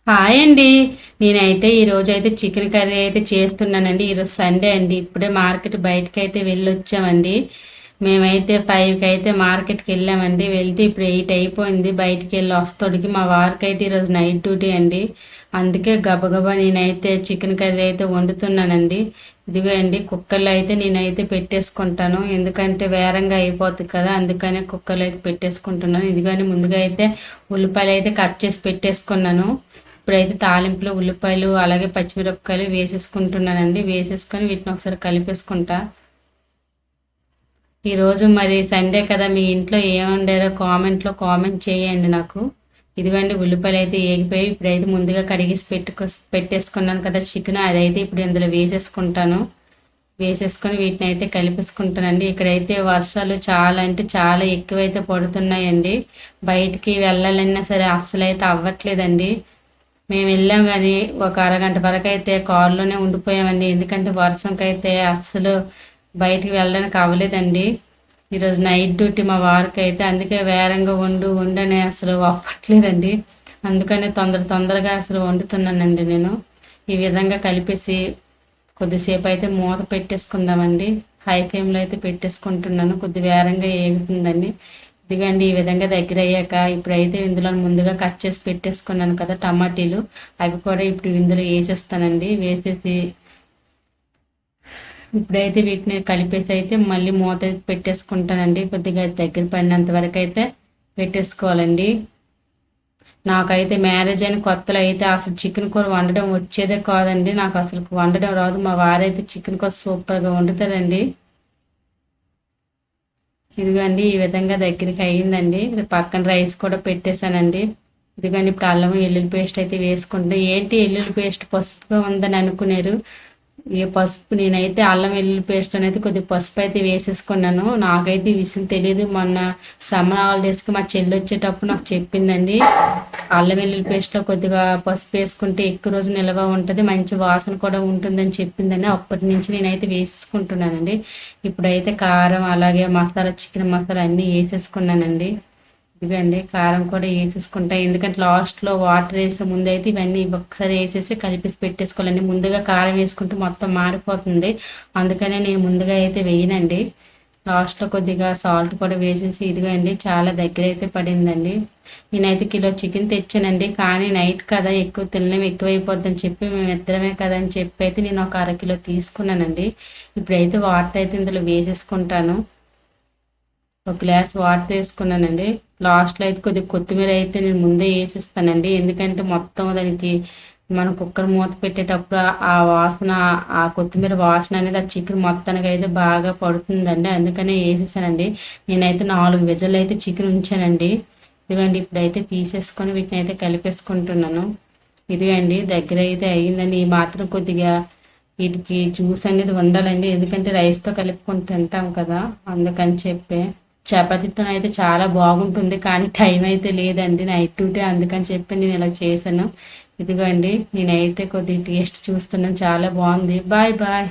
Hi అండి. నేనైతే ఈరోజైతే చికెన్ కర్రీ అయితే చేస్తున్నానండి. ఈరోజు సండే అండి. ఇప్పుడే మార్కెట్ బయటకి అయితే వెళ్ళొచ్చామండి. మేమైతే 5కి అయితే మార్కెట్కి వెళ్ళామండి. వెళ్తే ఇప్పుడు 8 అయిపోయింది. బయటికి వెళ్ళి వస్తోడికి మా వారికి అయితే ఈరోజు నైట్ డ్యూటీ అండి. అందుకే గబగబా నేనైతే చికెన్ కర్రీ అయితే వండుతున్నానండి. ఇదిగో అండి, కుక్కర్లో అయితే నేనైతే పెట్టేసుకుంటాను. ఎందుకంటే వేరంగా అయిపోతుంది కదా, అందుకనే కుక్కర్లో అయితే పెట్టేసుకుంటున్నాను. ఇదిగోని ముందుగా అయితే ఉల్లిపాయలు అయితే కట్ చేసి పెట్టేసుకున్నాను. ఇప్పుడైతే తాలింపులో ఉల్లిపాయలు అలాగే పచ్చిమిరపకాయలు వేసేసుకుంటున్నానండి. వేసేసుకొని వీటిని ఒకసారి కలిపేసుకుంటా. ఈరోజు మరి సండే కదా, మీ ఇంట్లో ఏముండారో కామెంట్లో కామెంట్ చేయండి నాకు. ఇదిగోండి, ఉల్లిపాయలు అయితే ఏగిపోయి ఇప్పుడైతే ముందుగా కడిగేసి పెట్టేసుకున్నాను కదా చికెన్, అదైతే ఇప్పుడు ఇందులో వేసేసుకుంటాను. వేసేసుకొని వీటిని అయితే కలిపేసుకుంటానండి. ఇక్కడైతే వర్షాలు చాలా అంటే చాలా ఎక్కువైతే పడుతున్నాయండి. బయటికి వెళ్ళాలన్నా సరే అస్సలు అయితే అవ్వట్లేదండి. మేము వెళ్ళాం కానీ ఒక అరగంట వరకు అయితే కారులోనే ఉండిపోయామండి. ఎందుకంటే వర్షంకైతే అస్సలు బయటికి వెళ్ళడానికి అవ్వలేదండి. ఈరోజు నైట్ డ్యూటీ మా వారికి అయితే, అందుకే వేరంగా వండని అసలు అవ్వట్లేదండి. అందుకని తొందరగా అసలు వండుతున్నానండి నేను. ఈ విధంగా కలిపేసి కొద్దిసేపు అయితే మూత పెట్టేసుకుందామండి. హై ఫ్లేమ్లో అయితే పెట్టేసుకుంటున్నాను. కొద్ది వేరంగా ఏగుతుందండి. ఇదిగండి, ఈ విధంగా దగ్గర అయ్యాక ఇప్పుడైతే ఇందులో ముందుగా కట్ చేసి పెట్టేసుకున్నాను కదా టమాటీలు, అవి కూడా ఇప్పుడు ఇందులో వేసేస్తానండి. వేసేసి ఇప్పుడైతే వీటిని కలిపేసి అయితే మళ్ళీ మూత పెట్టేసుకుంటానండి. కొద్దిగా దగ్గర పడినంత వరకు అయితే పెట్టేసుకోవాలండి. నాకైతే మ్యారేజ్ అయిన కొత్తలో అయితే అసలు చికెన్ కూర వండడం వచ్చేదే కాదండి. నాకు అసలు వండడం రాదు. మా వారైతే చికెన్ కూర సూపర్గా వండుతారండి. ఇదిగోండి, ఈ విధంగా దగ్గరికి అయ్యిందండి. పక్కన రైస్ కూడా పెట్టేశానండి. ఇదిగోండి, ఇప్పుడు అల్లం వెల్లుల్లి పేస్ట్ అయితే వేసుకుంటే, ఏంటి ఎల్లుల్లి పేస్ట్ పసుపుగా ఉందని అనుకున్నారు. ఈ పసుపు నేనైతే అల్లం వెల్లుల్లి పేస్ట్ అనేది కొద్దిగా పసుపు అయితే వేసేసుకున్నాను. నాకైతే ఈ విషయం తెలియదు. మొన్న సమ్మర్ హాలిడేస్కి మా చెల్లి వచ్చేటప్పుడు నాకు చెప్పిందండి, అల్లం వెల్లుల్లి పేస్ట్లో కొద్దిగా పసుపు వేసుకుంటే ఎక్కువ రోజు నిల్వ ఉంటుంది, మంచి వాసన కూడా ఉంటుందని చెప్పిందని అప్పటి నుంచి నేనైతే వేసేసుకుంటున్నానండి. ఇప్పుడైతే కారం అలాగే మసాలా, చికెన్ మసాలా అన్నీ వేసేసుకున్నానండి. ఇదండి, కారం కూడా వేసేసుకుంటా. ఎందుకంటే లాస్ట్లో వాటర్ వేసే ముందు అయితే ఇవన్నీ ఒకసారి వేసేసి కలిపేసి పెట్టేసుకోవాలండి. ముందుగా కారం వేసుకుంటే మొత్తం మాడిపోతుంది. అందుకనే నేను ముందుగా అయితే వేయనండి. లాస్ట్లో కొద్దిగా సాల్ట్ కూడా వేసేసి, ఇదిగోండి చాలా దగ్గర అయితే పడిందండి. నేనైతే కిలో చికెన్ తెచ్చానండి. కానీ నైట్ కదా, ఎక్కువ తినలేము, ఎక్కువైపోద్దని చెప్పి మేము ఇద్దరమే కదా అని చెప్పి అయితే నేను ఒక అరకిలో తీసుకున్నానండి. ఇప్పుడైతే వాటర్ అయితే ఇందులో వేసేసుకుంటాను. ఒక గ్లాస్ వాటర్ వేసుకున్నానండి. లాస్ట్లో అయితే కొద్దిగా కొత్తిమీర అయితే నేను ముందే వేసిస్తానండి. ఎందుకంటే మొత్తం దానికి మనం కుక్కర్ మూత పెట్టేటప్పుడు ఆ వాసన, ఆ కొత్తిమీర వాసన అనేది ఆ చికెన్ మొత్తానికి అయితే బాగా పడుతుందండి. అందుకనే వేసేసానండి. నేనైతే 4 విజిల్ అయితే చికెన్ ఉంచానండి. ఇదిగోండి, ఇప్పుడైతే తీసేసుకొని వీటిని అయితే కలిపేసుకుంటున్నాను. ఇదిగండి, దగ్గర అయితే అయ్యిందండి. ఈ మాత్రం కొద్దిగా వీటికి జ్యూస్ అనేది ఉండాలండి. ఎందుకంటే రైస్తో కలుపుకొని తింటాం కదా, అందుకని చెప్పి. చపాతీతో అయితే చాలా బాగుంటుంది, కానీ టైం అయితే లేదండి, నైట్ డ్యూటీ, అందుకని చెప్పి నేను ఇలా చేశాను. ఇదిగోండి, నేనైతే కొద్దిగా టేస్ట్ చూస్తున్నాను, చాలా బాగుంది. Bye bye.